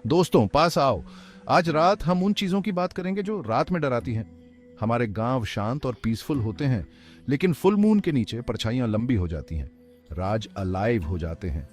दोस्तों पास आओ। आज रात हम उन चीजों की बात करेंगे जो रात में डराती हैं। हमारे गांव शांत और पीसफुल होते हैं, लेकिन फुल मून के नीचे परछाइयां लंबी हो जाती हैं, राज अलाइव हो जाते हैं।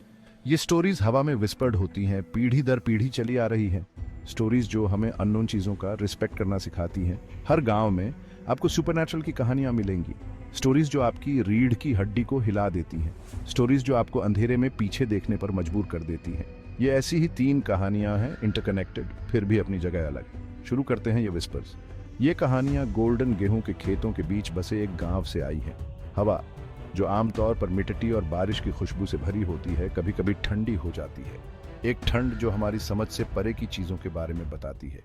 ये स्टोरीज हवा में विस्पर्ड होती हैं, पीढ़ी दर पीढ़ी चली आ रही हैं। स्टोरीज जो हमें अननोन चीजों का रिस्पेक्ट करना सिखाती हैं। हर गांव में आपको सुपरनैचुरल की कहानियां मिलेंगी। स्टोरीज जो आपकी रीढ़ की हड्डी को हिला देती हैं। स्टोरीज जो आपको अंधेरे में पीछे देखने पर मजबूर कर देती हैं। ये ऐसी ही 3 कहानियां हैं, इंटरकनेक्टेड, फिर भी अपनी जगह अलग। शुरू करते हैं ये विस्पर्स। ये कहानियां गोल्डन गेहूं के खेतों के बीच बसे एक गांव से आई हैं। हवा जो आमतौर पर मिट्टी और बारिश की खुशबू से भरी होती है, कभी कभी ठंडी हो जाती है। एक ठंड जो हमारी समझ से परे की चीजों के बारे में बताती है।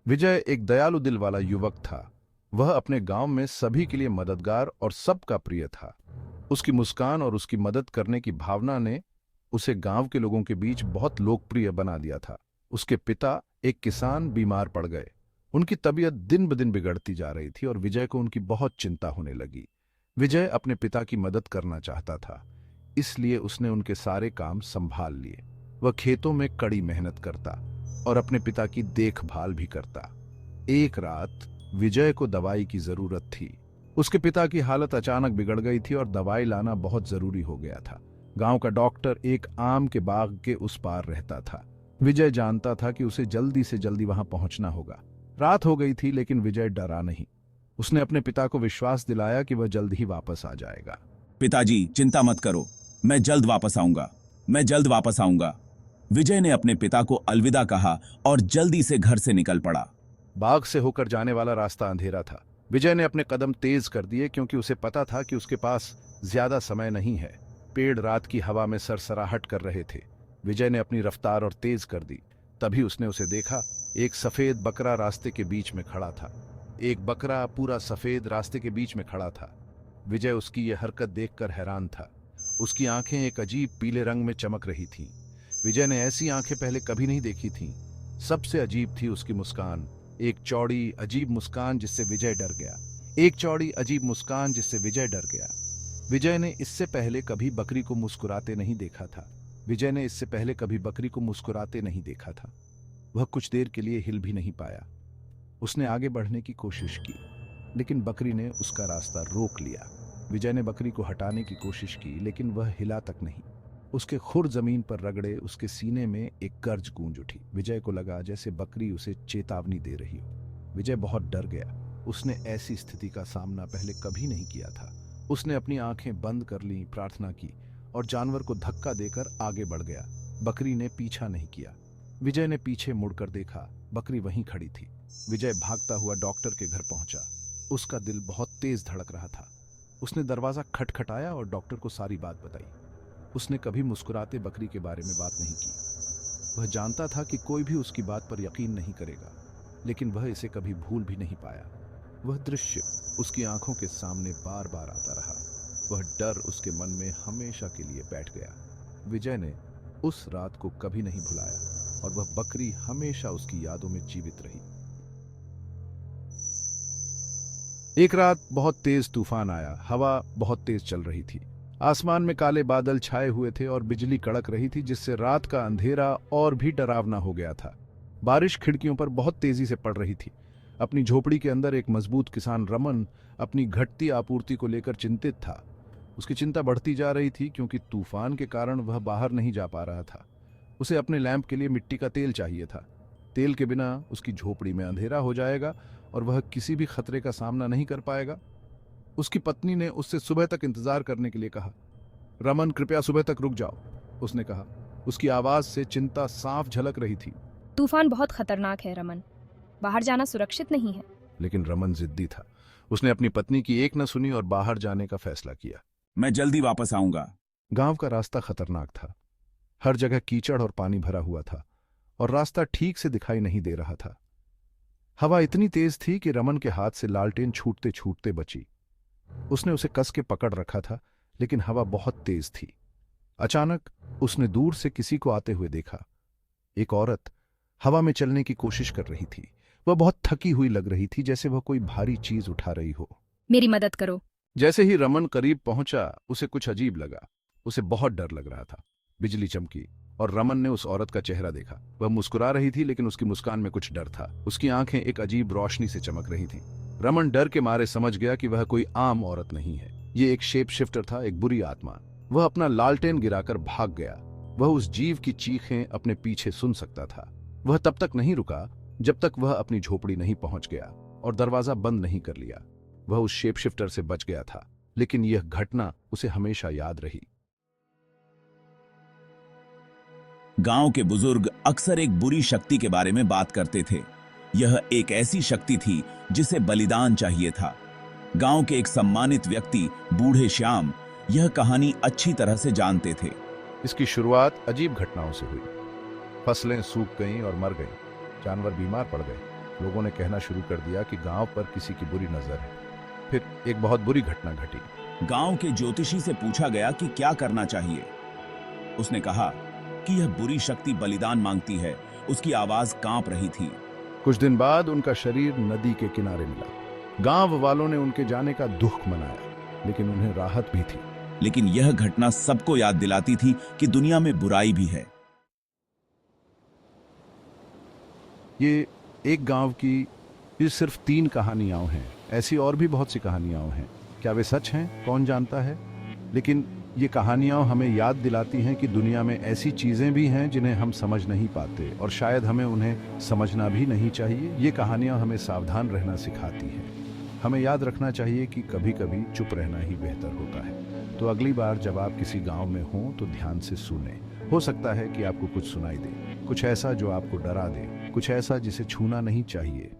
विजय एक दयालु दिल वाला युवक था। वह अपने गांव में सभी के लिए मददगार और सबका प्रिय था। उसकी मुस्कान और उसकी मदद करने की भावना ने उसे गांव के लोगों के बीच बहुत लोकप्रिय बना दिया था। उसके पिता एक किसान बीमार पड़ गए। उनकी तबीयत दिन ब दिन बिगड़ती जा रही थी और विजय को उनकी बहुत चिंता होने लगी। विजय अपने पिता की मदद करना चाहता था, इसलिए उसने उनके सारे काम संभाल लिए। वह खेतों में कड़ी मेहनत करता और अपने पिता की देखभाल भी करता। एक रात विजय को दवाई की जरूरत थी। उसके पिता की हालत अचानक बिगड़ गई थी और दवाई लाना बहुत जरूरी हो गया था। गांव का डॉक्टर एक आम के बाग के उस पार रहता था। विजय जानता था कि उसे जल्दी से जल्दी वहां पहुंचना होगा। रात हो गई थी, लेकिन विजय डरा नहीं। उसने अपने पिता को विश्वास दिलाया कि वह जल्द ही वापस आ जाएगा। पिताजी, चिंता मत करो, मैं जल्द वापस आऊंगा। मैं जल्द वापस आऊंगा। विजय ने अपने पिता को अलविदा कहा और जल्दी से घर से निकल पड़ा। बाग से होकर जाने वाला रास्ता अंधेरा था। विजय ने अपने कदम तेज कर दिए, क्योंकि उसे पता था कि उसके पास ज्यादा समय नहीं है। पेड़ रात की हवा में सरसराहट कर रहे थे। विजय ने अपनी रफ्तार और तेज कर दी। तभी उसने उसे देखा। एक सफेद बकरा रास्ते के बीच में खड़ा था। एक बकरा पूरा सफेद रास्ते के बीच में खड़ा था। विजय उसकी यह हरकत देखकर हैरान था। उसकी आंखें एक अजीब पीले रंग में चमक रही थीं। विजय ने ऐसी आंखें पहले कभी नहीं देखी थीं। सबसे अजीब थी उसकी मुस्कान। एक चौड़ी अजीब मुस्कान जिससे विजय डर गया। एक चौड़ी अजीब मुस्कान जिससे विजय डर गया। विजय ने इससे पहले कभी बकरी को मुस्कुराते नहीं देखा था। विजय ने इससे पहले कभी बकरी को मुस्कुराते नहीं देखा था। वह कुछ देर के लिए हिल भी नहीं पाया। उसने आगे बढ़ने की कोशिश की, लेकिन बकरी ने उसका रास्ता रोक लिया। विजय ने बकरी को हटाने की कोशिश की, लेकिन वह हिला तक नहीं। उसके खुर जमीन पर रगड़े उसके सीने में एक गर्ज गूंज उठी। विजय को लगा जैसे बकरी उसे चेतावनी दे रही हो। विजय बहुत डर गया। उसने ऐसी स्थिति का सामना पहले कभी नहीं किया था। उसने अपनी आंखें बंद कर ली, प्रार्थना की और जानवर को धक्का देकर आगे बढ़ गया। बकरी ने पीछा नहीं किया। विजय ने पीछे मुड़कर देखा। बकरी वहीं खड़ी थी। विजय भागता हुआ डॉक्टर के घर पहुंचा। उसका दिल बहुत तेज धड़क रहा था। उसने दरवाजा खटखटाया और डॉक्टर को सारी बात बताई। उसने कभी मुस्कुराते बकरी के बारे में बात नहीं की। वह जानता था कि कोई भी उसकी बात पर यकीन नहीं करेगा, लेकिन वह इसे कभी भूल भी नहीं पाया। वह दृश्य उसकी आंखों के सामने बार बार आता रहा। वह डर उसके मन में हमेशा के लिए बैठ गया। विजय ने उस रात को कभी नहीं भुलाया और वह बकरी हमेशा उसकी यादों में जीवित रही। एक रात बहुत तेज तूफान आया। हवा बहुत तेज चल रही थी। आसमान में काले बादल छाए हुए थे और बिजली कड़क रही थी, जिससे रात का अंधेरा और भी डरावना हो गया था। बारिश खिड़कियों पर बहुत तेजी से पड़ रही थी। अपनी झोपड़ी के अंदर एक मजबूत किसान रमन अपनी घटती आपूर्ति को लेकर चिंतित था। उसकी चिंता बढ़ती जा रही थी, क्योंकि तूफान के कारण वह बाहर नहीं जा पा रहा था। उसे अपने लैंप के लिए मिट्टी का तेल चाहिए था। तेल के बिना उसकी झोपड़ी में अंधेरा हो जाएगा और वह किसी भी खतरे का सामना नहीं कर पाएगा। उसकी पत्नी ने उससे सुबह तक इंतजार करने के लिए कहा। रमन, कृपया सुबह तक रुक जाओ, उसने कहा। उसकी आवाज से चिंता साफ झलक रही थी। तूफान बहुत खतरनाक है रमन, बाहर जाना सुरक्षित नहीं है। लेकिन रमन जिद्दी था। उसने अपनी पत्नी की एक न सुनी और बाहर जाने का फैसला किया। मैं जल्दी वापस आऊंगा। गांव का रास्ता खतरनाक था। हर जगह कीचड़ और पानी भरा हुआ था और रास्ता ठीक से दिखाई नहीं दे रहा था। हवा इतनी तेज थी कि रमन के हाथ से लालटेन छूटते छूटते बची। उसने उसे कस के पकड़ रखा था, लेकिन हवा बहुत तेज थी। अचानक उसने दूर से किसी को आते हुए देखा। एक औरत हवा में चलने की कोशिश कर रही थी। वह बहुत थकी हुई लग रही थी, जैसे वह कोई भारी चीज उठा रही हो। मेरी मदद करो। जैसे ही रमन करीब पहुंचा, उसे कुछ अजीब लगा। उसे बहुत डर लग रहा था। बिजली चमकी और रमन ने उस औरत का चेहरा देखा। वह मुस्कुरा रही थी, लेकिन उसकी मुस्कान में कुछ डर था। उसकी आंखें एक अजीब रोशनी से चमक रही थीं। रमन डर के मारे समझ गया कि वह कोई आम औरत नहीं है। ये एक शेप शिफ्टर था, एक बुरी आत्मा। वह अपना लालटेन गिराकर भाग गया। वह उस जीव की चीखें अपने पीछे सुन सकता था। वह तब तक नहीं रुका जब तक वह अपनी झोपड़ी नहीं पहुंच गया और दरवाजा बंद नहीं कर लिया। वह उस शेप शिफ्टर से बच गया था, लेकिन यह घटना उसे हमेशा याद रही। गांव के बुजुर्ग अक्सर एक बुरी शक्ति के बारे में बात करते थे। यह एक ऐसी शक्ति थी जिसे बलिदान चाहिए था। गांव के एक सम्मानित व्यक्ति बूढ़े श्याम यह कहानी अच्छी तरह से जानते थे। इसकी शुरुआत अजीब घटनाओं से हुई। फसलें सूख गईं और मर गईं, जानवर बीमार पड़ गए। लोगों ने कहना शुरू कर दिया कि गांव पर किसी की बुरी नजर है। फिर एक बहुत बुरी घटना घटी। गांव के ज्योतिषी से पूछा गया कि क्या करना चाहिए। उसने कहा कि यह बुरी शक्ति बलिदान मांगती है। उसकी आवाज कांप रही थी। कुछ दिन बाद उनका शरीर नदी के किनारे मिला। गांव वालों ने उनके जाने का दुख मनाया, लेकिन उन्हें राहत भी थी। लेकिन यह घटना सबको याद दिलाती थी कि दुनिया में बुराई भी है। ये एक गांव की ये सिर्फ 3 कहानियां हैं। ऐसी और भी बहुत सी कहानियां हैं। क्या वे सच हैं, कौन जानता है। लेकिन ये कहानियां हमें याद दिलाती हैं कि दुनिया में ऐसी चीजें भी हैं जिन्हें हम समझ नहीं पाते, और शायद हमें उन्हें समझना भी नहीं चाहिए। ये कहानियां हमें सावधान रहना सिखाती हैं। हमें याद रखना चाहिए कि कभी कभी चुप रहना ही बेहतर होता है। तो अगली बार जब आप किसी गांव में हों तो ध्यान से सुनें। हो सकता है कि आपको कुछ सुनाई दे, कुछ ऐसा जो आपको डरा दे, कुछ ऐसा जिसे छूना नहीं चाहिए।